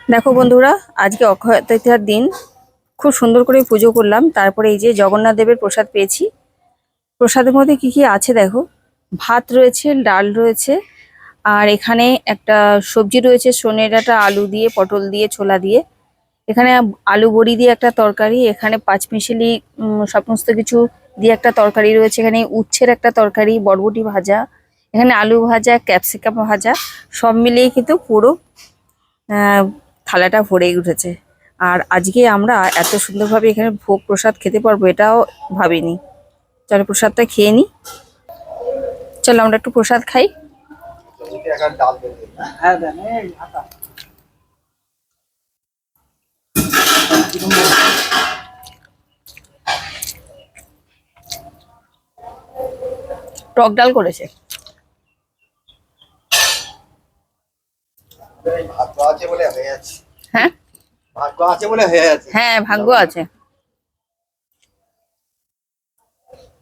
দেখো বন্ধুরা, আজকে অক্ষয় তৃতীয়ার দিন খুব সুন্দর করে পুজো করলাম। তারপরে এই যে জগন্নাথ দেবের প্রসাদ পেয়েছি। প্রসাদের মধ্যে কি কি আছে দেখো। ভাত রয়েছে, ডাল রয়েছে, আর এখানে একটা সবজি রয়েছে সজনে ডাঁটা, আলু দিয়ে, পটল দিয়ে, ছোলা দিয়ে। এখানে আলু বড়ি দিয়ে একটা তরকারি, এখানে পাঁচমিশালি সমস্ত কিছু দিয়ে একটা তরকারি রয়েছে, এখানে উচ্ছের একটা তরকারি, বরবটি ভাজা, এখানে আলু ভাজা, ক্যাপসিকাম ভাজা, সব মিলিয়ে কিন্তু পুরো আহ, থালাটা ভরেই উঠেছে। আর আজকে আমরা এত সুন্দরভাবে এখানে ভোগ প্রসাদ খেতে পারবো এটাও ভাবিনি। চলো প্রসাদটা খেয়ে নি। চলো আমরা একটু প্রসাদ খাই। টক ডাল করেছে। ভাগ্য আছে বলে হয়ে যাচ্ছে। হ্যাঁ, ভাগ্য আছে বলে হয়ে যাচ্ছে। হ্যাঁ ভাগ্য আছে।